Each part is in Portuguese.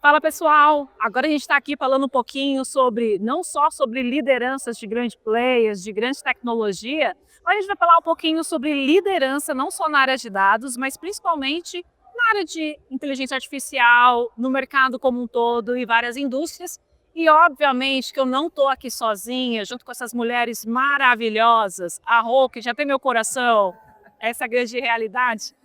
Fala pessoal, agora a gente está aqui falando um pouquinho sobre, não só sobre lideranças de grandes players, de grande tecnologia, mas a gente vai falar um pouquinho sobre liderança não só na área de dados, mas principalmente na área de inteligência artificial, no mercado como um todo e várias indústrias. E obviamente que eu não estou aqui sozinha, junto com essas mulheres maravilhosas, a Rô, que já tem meu coração, essa é a grande realidade,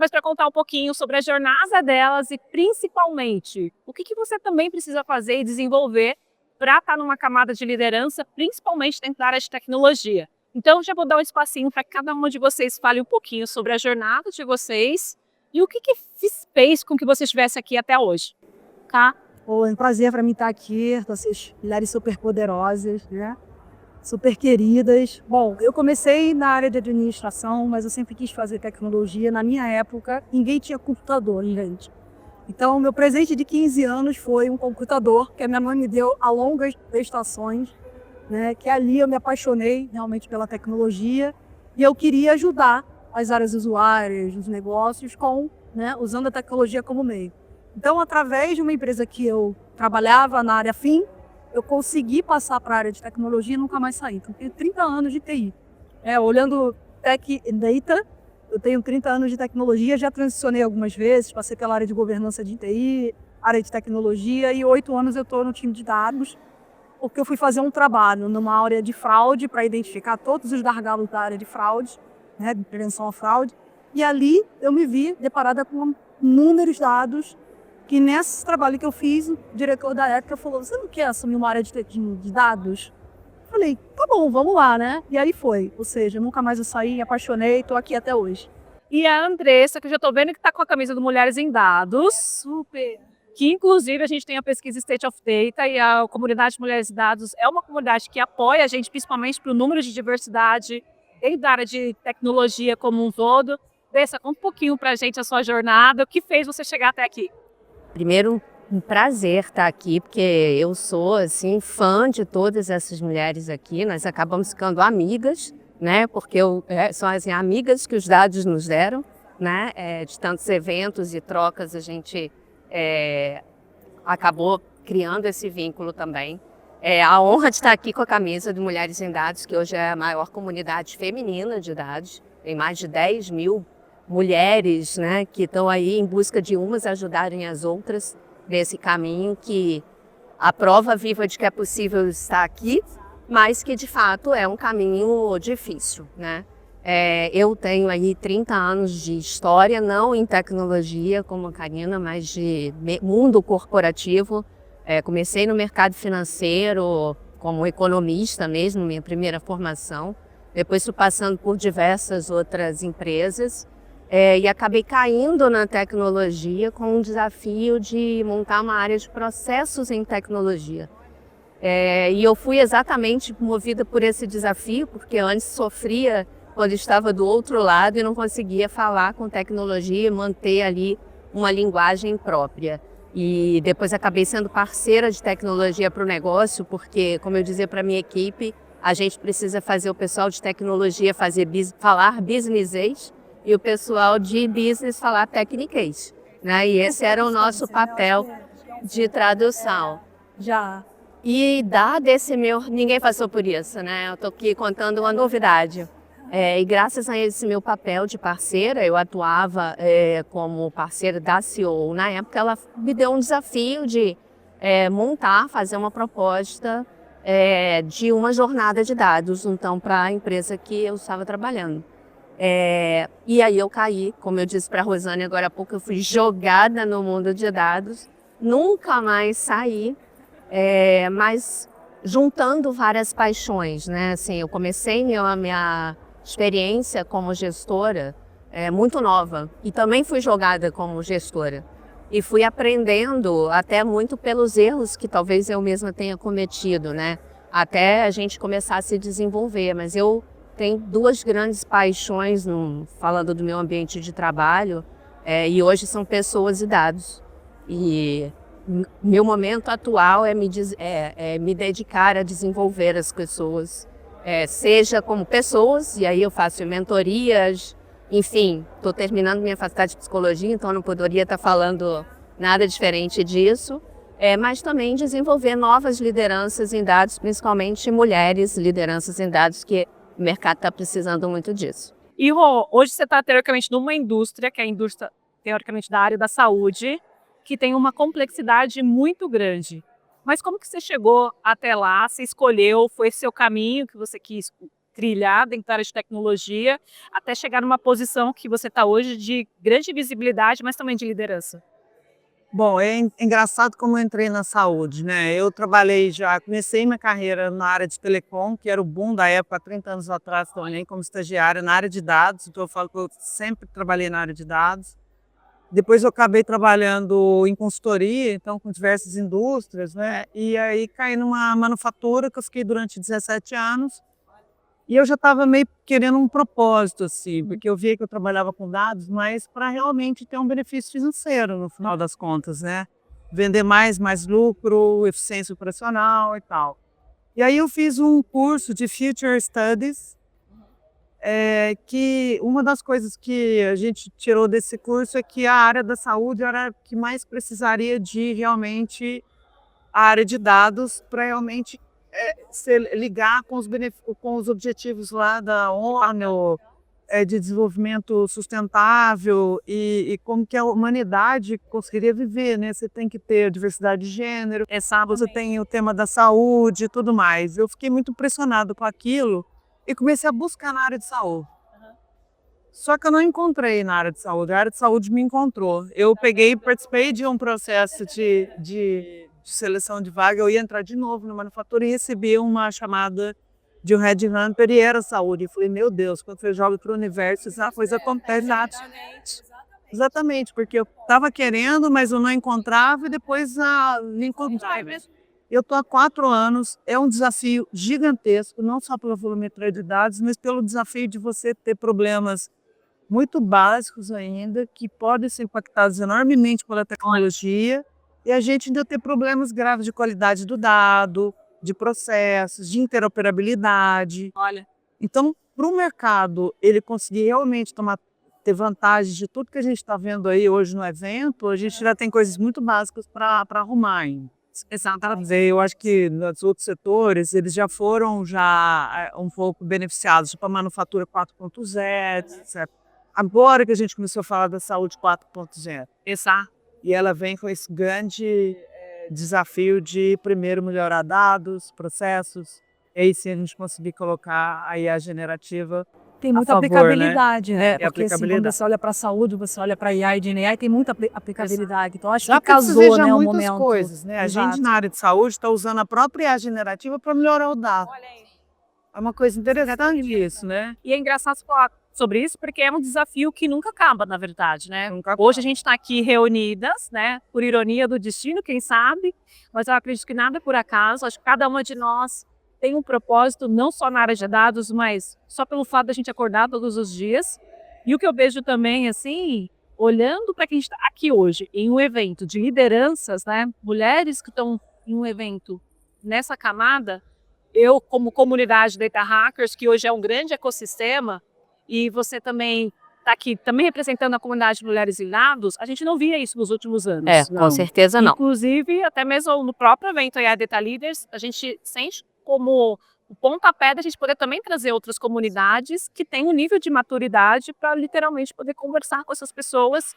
mas para contar um pouquinho sobre a jornada delas e principalmente o que você também precisa fazer e desenvolver para estar numa camada de liderança, principalmente dentro da área de tecnologia. Então já vou dar um espacinho para que cada uma de vocês fale um pouquinho sobre a jornada de vocês e o que fez com que você estivesse aqui até hoje, tá? Pô, é um prazer para mim estar aqui, com essas mulheres super poderosas, né? Super queridas. Bom, eu comecei na área de administração, mas eu sempre quis fazer tecnologia. Na minha época, ninguém tinha computador, gente. Então, meu presente de 15 anos foi um computador que a minha mãe me deu a longas prestações, né? Que ali eu me apaixonei realmente pela tecnologia e eu queria ajudar as áreas usuárias, os negócios, usando a tecnologia como meio. Então, através de uma empresa que eu trabalhava na área fim, eu consegui passar para a área de tecnologia e nunca mais saí. Então, eu tenho 30 anos de TI. Olhando Tech Data, eu tenho 30 anos de tecnologia, já transicionei algumas vezes, passei pela área de governança de TI, área de tecnologia, e 8 anos eu estou no time de dados, porque eu fui fazer um trabalho numa área de fraude para identificar todos os gargalos da área de fraude, né, de prevenção à fraude, e ali eu me vi deparada com inúmeros dados que nesse trabalho que eu fiz, o diretor da época falou: você não quer assumir uma área de dados? Eu falei, tá bom, vamos lá, né? E aí foi, ou seja, nunca mais eu saí, me apaixonei, tô aqui até hoje. E a Andressa, que eu já estou vendo que está com a camisa do Mulheres em Dados, Super! que inclusive a gente tem a pesquisa State of Data e a comunidade de Mulheres em Dados é uma comunidade que apoia a gente principalmente para o número de diversidade dentro da área de tecnologia como um todo. Andressa, conta um pouquinho para a gente a sua jornada, o que fez você chegar até aqui. Primeiro, um prazer estar aqui, porque eu sou assim fã de todas essas mulheres aqui. Nós acabamos ficando amigas, né? Porque são assim, amigas que os dados nos deram, né? De tantos eventos e trocas, a gente acabou criando esse vínculo também. A honra de estar aqui com a camisa de Mulheres em Dados, que hoje é a maior comunidade feminina de dados. Tem mais de 10 mil mulheres, né, que estão aí em busca de umas ajudarem as outras nesse caminho, que a prova viva de que é possível estar aqui, mas que de fato é um caminho difícil, né? Eu tenho aí 30 anos de história, não em tecnologia como a Karina, mas de mundo corporativo. Comecei no mercado financeiro como economista mesmo, minha primeira formação. Depois fui passando por diversas outras empresas. E acabei caindo na tecnologia com um desafio de montar uma área de processos em tecnologia. E eu fui exatamente movida por esse desafio, porque antes sofria quando estava do outro lado e não conseguia falar com tecnologia e manter ali uma linguagem própria. E depois acabei sendo parceira de tecnologia para o negócio, porque, como eu dizia para a minha equipe, a gente precisa fazer o pessoal de tecnologia falar business e o pessoal de business falar tecniquez, né? E esse era o nosso papel de tradução. Já. E dado esse ninguém passou por isso, né? Eu estou aqui contando uma novidade. E graças a esse meu papel de parceira, eu atuava como parceira da CEO. Na época, ela me deu um desafio de fazer uma proposta de uma jornada de dados, então, para a empresa que eu estava trabalhando. E aí eu caí, como eu disse para a Rosane agora há pouco, eu fui jogada no mundo de dados, nunca mais saí, mas juntando várias paixões, né? Assim, eu comecei a minha experiência como gestora muito nova e também fui jogada como gestora. E fui aprendendo até muito pelos erros que talvez eu mesma tenha cometido, né? Até a gente começar a se desenvolver, mas eu tenho duas grandes paixões, falando do meu ambiente de trabalho, e hoje são pessoas e dados. E meu momento atual é me dedicar a desenvolver as pessoas, seja como pessoas, e aí eu faço mentorias, enfim, estou terminando minha faculdade de psicologia, então não poderia estar falando nada diferente disso, mas também desenvolver novas lideranças em dados, principalmente mulheres lideranças em dados, que o mercado está precisando muito disso. E Rô, hoje você está teoricamente numa indústria, que é a indústria teoricamente da área da saúde, que tem uma complexidade muito grande. Mas como que você chegou até lá? Você escolheu, foi seu caminho que você quis trilhar dentro da área de tecnologia, até chegar numa posição que você está hoje de grande visibilidade, mas também de liderança? Bom, é engraçado como eu entrei na saúde, né? Eu comecei minha carreira na área de telecom, que era o boom da época, há 30 anos atrás também, como estagiária na área de dados, então eu falo que eu sempre trabalhei na área de dados. Depois eu acabei trabalhando em consultoria, então com diversas indústrias, né? E aí caí numa manufatura que eu fiquei durante 17 anos, e eu já estava meio querendo um propósito, assim, porque eu via que eu trabalhava com dados, mas para realmente ter um benefício financeiro, no final das contas, né? Vender mais lucro, eficiência operacional e tal. E aí eu fiz um curso de Future Studies, que uma das coisas que a gente tirou desse curso é que a área da saúde era a que mais precisaria de realmente a área de dados para realmente ligar com os objetivos lá da ONU, de desenvolvimento sustentável e como que a humanidade conseguiria viver, né? Você tem que ter diversidade de gênero, você tem o tema da saúde e tudo mais. Eu fiquei muito impressionado com aquilo e comecei a buscar na área de saúde. Só que eu não encontrei na área de saúde, a área de saúde me encontrou. Eu participei de um processo de seleção de vaga, eu ia entrar de novo na manufatura e recebi uma chamada de um headhunter e era saúde. Eu falei, meu Deus, quando você joga para o universo, essa coisa acontece. Exatamente, porque eu estava querendo, mas eu não encontrava e depois me encontrava. Eu estou há 4 anos, é um desafio gigantesco, não só pela volumetria de dados, mas pelo desafio de você ter problemas muito básicos ainda, que podem ser impactados enormemente pela tecnologia, e a gente ainda tem problemas graves de qualidade do dado, de processos, de interoperabilidade. Olha, Então, para o mercado ele conseguir realmente ter vantagem de tudo que a gente está vendo aí hoje no evento, a gente já tem coisas muito básicas para arrumar ainda. exatamente. Eu acho que nos outros setores eles já foram um pouco beneficiados, tipo a manufatura 4.0, etc. Agora que a gente começou a falar da saúde 4.0, Exato. e ela vem com esse grande desafio de primeiro melhorar dados, processos, e aí sim a gente conseguir colocar a IA generativa Tem muita favor, aplicabilidade, né? E Porque assim, quando aplicabilidade. você olha para a saúde, você olha para a IA e GenAI, tem muita aplicabilidade. Então, acho Já que casou, precisa já né, o muitas momento. coisas, né? A gente Exato. na área de saúde está usando a própria IA generativa para melhorar o dado. É uma coisa interessante isso, né? E é engraçado você falar sobre isso, porque é um desafio que nunca acaba, na verdade, né? Nunca Hoje a acaba. gente está aqui reunidas, né? Por ironia do destino, quem sabe? Mas eu acredito que nada é por acaso. Acho que cada uma de nós tem um propósito, não só na área de dados, mas só pelo fato da gente acordar todos os dias. E o que eu vejo também, assim, olhando para quem está aqui hoje, em um evento de lideranças, né? Mulheres que estão em um evento nessa camada, eu, como comunidade Data Hackers, que hoje é um grande ecossistema, e você também está aqui também representando a comunidade de mulheres em dados, a gente não via isso nos últimos anos. Com certeza não. Inclusive, até mesmo no próprio evento AI Data Leaders, a gente sente como o pontapé da gente poder também trazer outras comunidades que têm um nível de maturidade para literalmente poder conversar com essas pessoas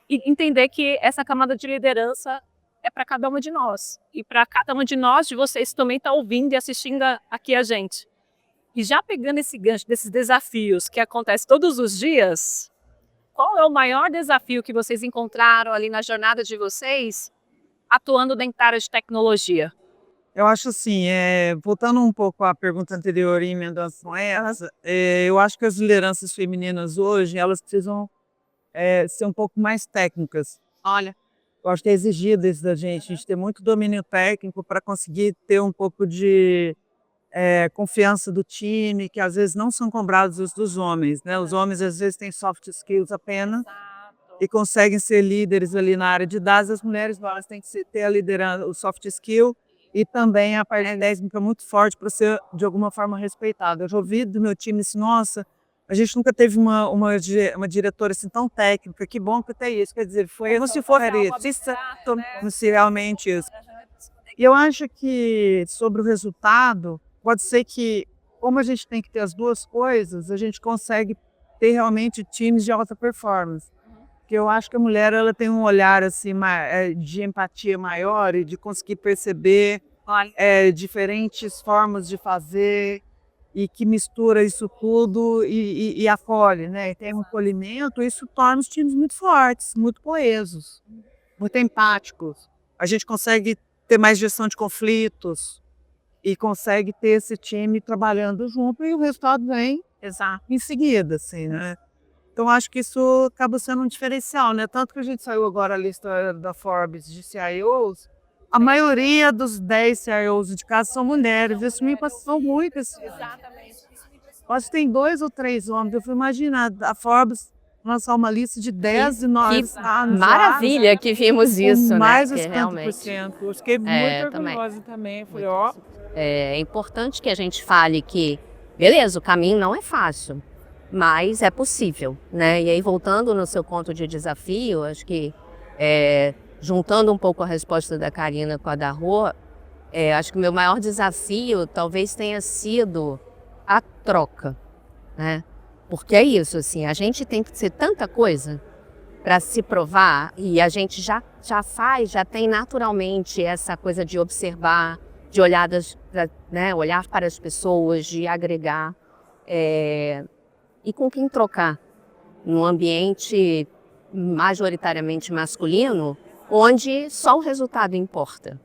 e entender que essa camada de liderança é para cada uma de nós. E para cada uma de nós, de vocês que também está ouvindo e assistindo aqui a gente. E já pegando esse gancho desses desafios que acontecem todos os dias, qual é o maior desafio que vocês encontraram ali na jornada de vocês, atuando dentro da área de tecnologia? Eu acho assim, voltando um pouco à pergunta anterior e emendando com essa, eu acho que as lideranças femininas hoje, elas precisam ser um pouco mais técnicas. Olha, Eu acho que é exigido isso da gente, a gente ter muito domínio técnico para conseguir ter um pouco de confiança do time, que às vezes não são cobrados os dos homens, né? Os homens às vezes têm soft skills apenas e conseguem ser líderes ali na área de dados, as mulheres elas têm que ter a liderança, o soft skill e também a parte técnica muito forte para ser de alguma forma respeitada. Eu já ouvi do meu time assim, nossa, A gente nunca teve uma diretora assim tão técnica, que bom que tem isso, quer dizer, foi como se fosse realmente isso. E eu acho que sobre o resultado, pode ser que, como a gente tem que ter as duas coisas, a gente consegue ter realmente times de alta performance. Porque eu acho que a mulher ela tem um olhar assim, de empatia maior e de conseguir perceber diferentes formas de fazer e que mistura isso tudo e acolhe, né? E tem um acolhimento, isso torna os times muito fortes, muito coesos, muito empáticos. A gente consegue ter mais gestão de conflitos e consegue ter esse time trabalhando junto e o resultado vem em seguida, assim, né? Então, acho que isso acaba sendo um diferencial, né? Tanto que a gente saiu agora a lista da Forbes de CIOs, a maioria dos 10 CIOs de casa são mulheres. Isso me passou muito. Assim. Acho que tem 2 ou 3 homens. Eu fui imaginar a Forbes lançar uma lista de 10 e nós... Maravilha que vimos isso, mais né? Mais de 50%. Eu fiquei muito orgulhosa também. Falei, ó... É importante que a gente fale que, beleza, o caminho não é fácil, mas é possível, né? E aí, voltando no seu ponto de desafio, acho que, juntando um pouco a resposta da Karina com a da Rô, acho que o meu maior desafio talvez tenha sido a troca, né? Porque é isso, assim, a gente tem que ser tanta coisa para se provar e a gente já tem naturalmente essa coisa de observar, de olhadas, né, olhar para as pessoas, de agregar e com quem trocar num ambiente majoritariamente masculino, onde só o resultado importa.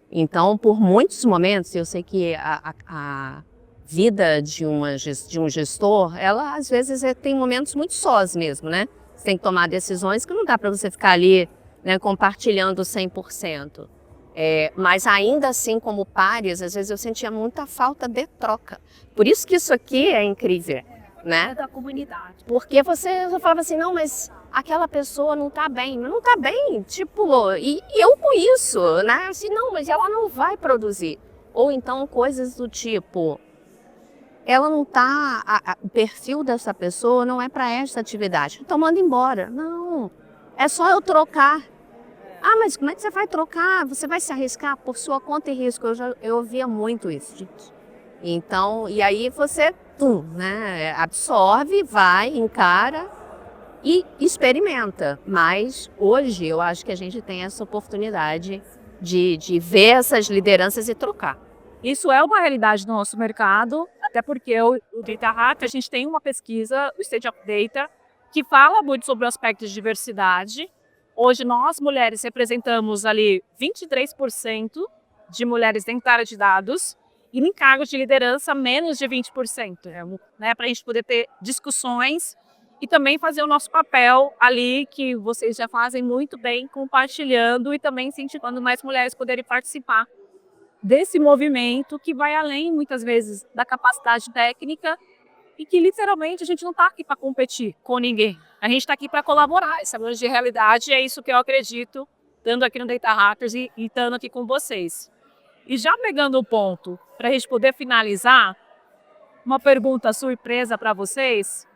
Então, por muitos momentos, eu sei que a vida de um gestor, ela às vezes tem momentos muito sós mesmo, né? Você tem que tomar decisões que não dá para você ficar ali, né, compartilhando 100%. Mas ainda assim, como pares, às vezes eu sentia muita falta de troca. Por isso que isso aqui é incrível, né? Da comunidade. Porque você falava assim, não, mas aquela pessoa não tá bem. Não tá bem, tipo, e eu com isso, né? Assim, não, mas ela não vai produzir. Ou então coisas do tipo, ela não tá, o perfil dessa pessoa não é para esta atividade. Então manda embora. Não, é só eu trocar. Ah, mas como é que você vai trocar? Você vai se arriscar por sua conta e risco? Eu ouvia muito isso, gente. Então, e aí você, né, absorve, vai, encara e experimenta. Mas hoje eu acho que a gente tem essa oportunidade de ver essas lideranças e trocar. Isso é uma realidade do nosso mercado, até porque o Data Hack, a gente tem uma pesquisa, o State of Data, que fala muito sobre o aspecto de diversidade. Hoje, nós, mulheres, representamos ali 23% de mulheres dentro da área de dados e em cargos de liderança, menos de 20%. Né, para a gente poder ter discussões e também fazer o nosso papel ali, que vocês já fazem muito bem, compartilhando e também incentivando mais mulheres a poderem participar desse movimento que vai além, muitas vezes, da capacidade técnica e que, literalmente, a gente não está aqui para competir com ninguém. A gente está aqui para colaborar. Essa mudança de realidade é isso que eu acredito, estando aqui no Data Hackers e estando aqui com vocês. E já pegando o ponto, para a gente poder finalizar, uma pergunta surpresa para vocês.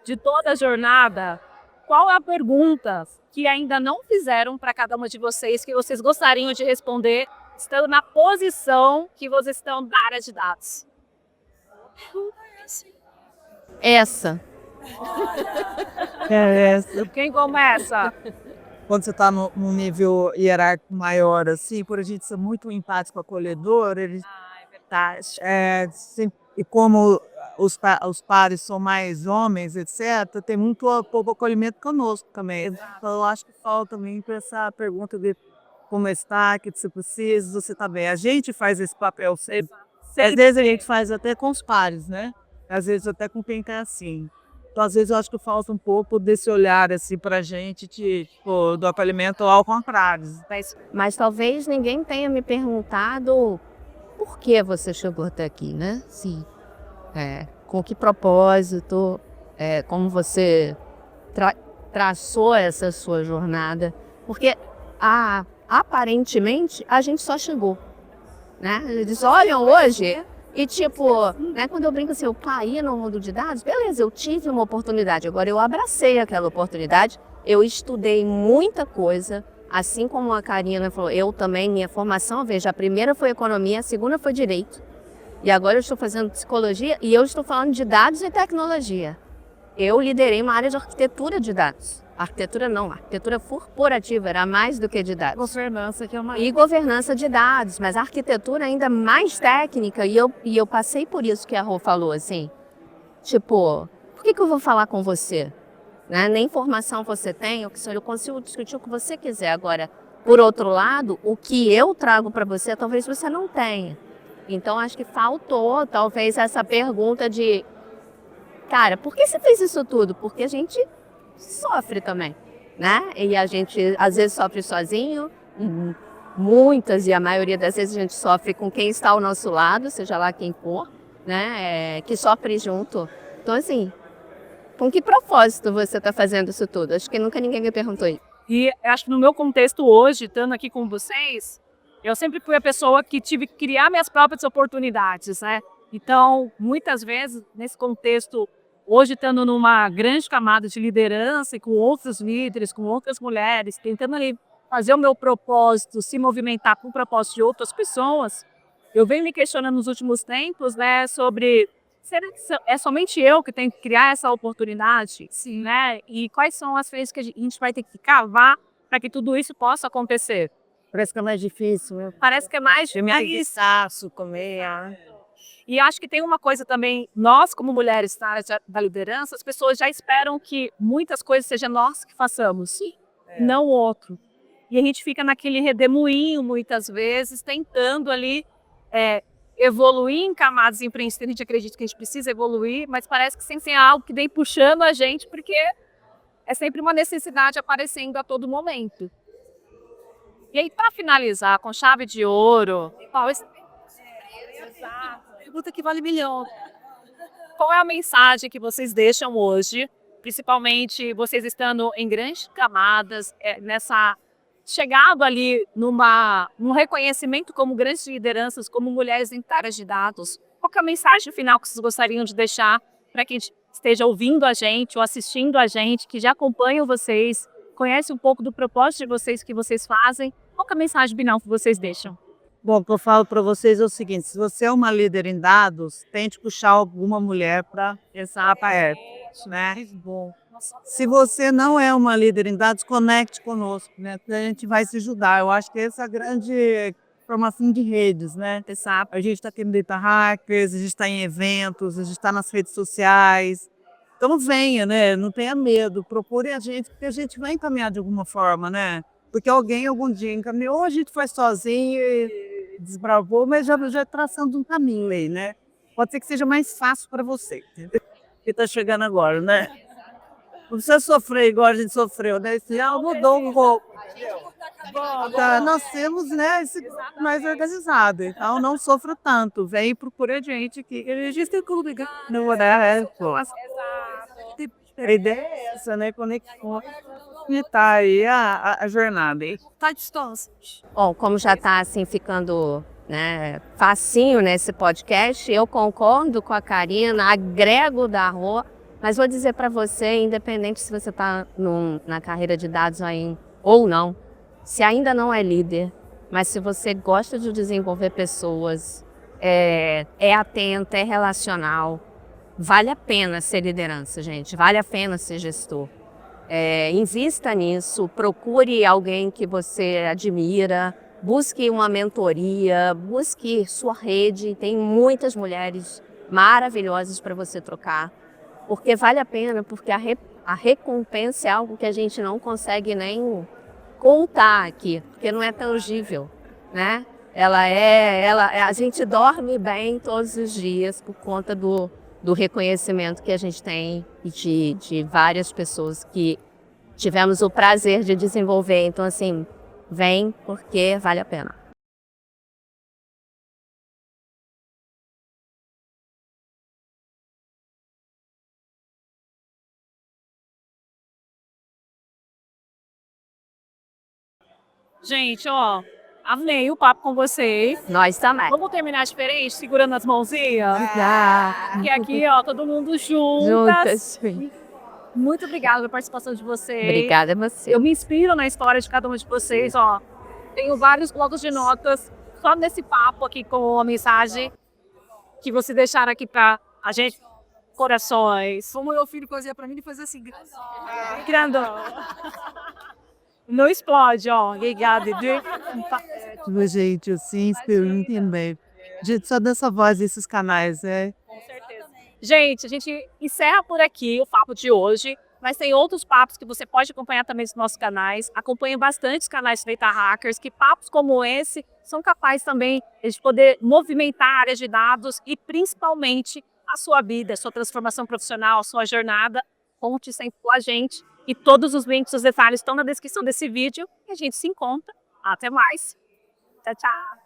De toda a jornada, qual é a pergunta que ainda não fizeram para cada uma de vocês, que vocês gostariam de responder, estando na posição que vocês estão na área de dados? Essa. Quem começa? Quando você está num nível hierárquico maior, assim, por a gente ser muito empático, acolhedor, ele e como os pares são mais homens, etc., tem muito pouco acolhimento conosco também. Então, eu acho que falta também para essa pergunta de como está, que você precisa, você está bem. A gente faz esse papel sempre. Às vezes a gente faz até com os pares, né? Às vezes até com quem está assim. Então, às vezes, eu acho que falta um pouco desse olhar assim, para a gente tipo, do acolhimento ao contrário. Mas talvez ninguém tenha me perguntado por que você chegou até aqui, né? Sim. Com que propósito, como você traçou essa sua jornada. Porque, aparentemente, a gente só chegou. Né? Eles olham hoje, E tipo, né, quando eu brinco assim, eu caí no mundo de dados, beleza, eu tive uma oportunidade, agora eu abracei aquela oportunidade, eu estudei muita coisa, assim como a Karina falou, eu também, minha formação, veja, a primeira foi economia, a segunda foi direito, e agora eu estou fazendo psicologia e eu estou falando de dados e tecnologia. Eu liderei uma área de arquitetura de dados. Arquitetura não, arquitetura corporativa era mais do que de dados. Governança, que é uma. E governança de dados, mas a arquitetura ainda mais técnica, e eu passei por isso que a Rô falou, assim, tipo, por que eu vou falar com você? Né? Nem formação você tem, eu consigo discutir o que você quiser. Agora, por outro lado, o que eu trago para você, talvez você não tenha. Então, acho que faltou, talvez, essa pergunta de, cara, por que você fez isso tudo? Porque a gente sofre também, né? E a gente, às vezes, sofre sozinho, muitas e a maioria das vezes a gente sofre com quem está ao nosso lado, seja lá quem for, né? Que sofre junto. Então, assim, com que propósito você está fazendo isso tudo? Acho que nunca ninguém me perguntou isso. E eu acho que no meu contexto hoje, estando aqui com vocês, eu sempre fui a pessoa que tive que criar minhas próprias oportunidades, né? Então, muitas vezes, nesse contexto, hoje estando numa grande camada de liderança e com outros líderes, com outras mulheres, tentando ali fazer o meu propósito, se movimentar com o propósito de outras pessoas, eu venho me questionando nos últimos tempos, né, sobre será que é somente eu que tenho que criar essa oportunidade? Sim. Né? E quais são as frentes que a gente vai ter que cavar para que tudo isso possa acontecer? Parece que é mais difícil, né? Parece que é mais Cansaço, comer. E acho que tem uma coisa também, nós como mulheres na área da liderança, as pessoas já esperam que muitas coisas sejam nós que façamos, não o outro. E a gente fica naquele redemoinho muitas vezes, tentando ali evoluir em camadas empreendedores. A gente acredita que a gente precisa evoluir, mas parece que sempre tem algo que vem puxando a gente, porque é sempre uma necessidade aparecendo a todo momento. E aí, para finalizar, com chave de ouro, pergunta que vale milhão. Qual é a mensagem que vocês deixam hoje, principalmente vocês estando em grandes camadas, nessa chegado ali num reconhecimento como grandes lideranças, como mulheres em áreas de dados? Qual que é a mensagem final que vocês gostariam de deixar para quem esteja ouvindo a gente ou assistindo a gente, que já acompanham vocês, conhece um pouco do propósito de vocês, que vocês fazem? Qual que é a mensagem final que vocês deixam? Bom, o que eu falo para vocês é o seguinte: se você é uma líder em dados, tente puxar alguma mulher para estar perto, né? Bom. Se você não é uma líder em dados, conecte conosco, né? A gente vai se ajudar. Eu acho que essa é a grande formação de redes, né? A gente está aqui no Data Hackers, a gente está em eventos, a gente está nas redes sociais. Então venha, né? Não tenha medo, procure a gente, porque a gente vai encaminhar de alguma forma, né? Porque alguém algum dia encaminhou, a gente foi sozinho e desbravou, mas já traçando um caminho aí, né? Pode ser que seja mais fácil para você, entendeu? Que está chegando agora, né? Não precisa sofrer igual a gente sofreu, né? Esse ano mudou um pouco. Tá, nós temos, né, esse grupo mais organizado, então não sofra tanto. Vem e procura a gente que a gente tem como ligar. Não é, a ideia é essa, né? Conexão. E tá aí a jornada, hein? Tá distância. Bom, como já está assim ficando, né, facinho nesse podcast, eu concordo com a Karina, agrego da Rô, mas vou dizer para você, independente se você está na carreira de dados aí ou não, se ainda não é líder, mas se você gosta de desenvolver pessoas, é atento, é relacional, vale a pena ser liderança, gente, vale a pena ser gestor. Invista nisso, procure alguém que você admira, busque uma mentoria, busque sua rede, tem muitas mulheres maravilhosas para você trocar, porque vale a pena, porque a recompensa é algo que a gente não consegue nem contar aqui, porque não é tangível, né? A gente dorme bem todos os dias por conta do reconhecimento que a gente tem e de várias pessoas que tivemos o prazer de desenvolver. Então, assim, vem porque vale a pena. Gente, ó, Amei o papo com vocês. Nós também. Vamos terminar diferente, segurando as mãozinhas? Já. Porque aqui, ó, todo mundo juntas. Juntas. Muito obrigada pela participação de vocês. Obrigada a você. Eu me inspiro na história de cada um de vocês, ó. Tenho vários blocos de notas só nesse papo aqui com a mensagem que vocês deixaram aqui pra a gente. Corações. Como meu filho fazia pra mim, ele fazia assim. Grandão. Não explode, ó. Obrigada, Gente, assim, inspirando também. Gente, só dessa voz desses canais, né? Com certeza. Gente, a gente encerra por aqui o papo de hoje, mas tem outros papos que você pode acompanhar também nos nossos canais. Acompanhe bastante os canais Data Hackers, que papos como esse são capazes também de poder movimentar áreas de dados e principalmente a sua vida, a sua transformação profissional, a sua jornada. Conte sempre com a gente. E todos os links, os detalhes estão na descrição desse vídeo. E a gente se encontra. Até mais. Tchau, tchau.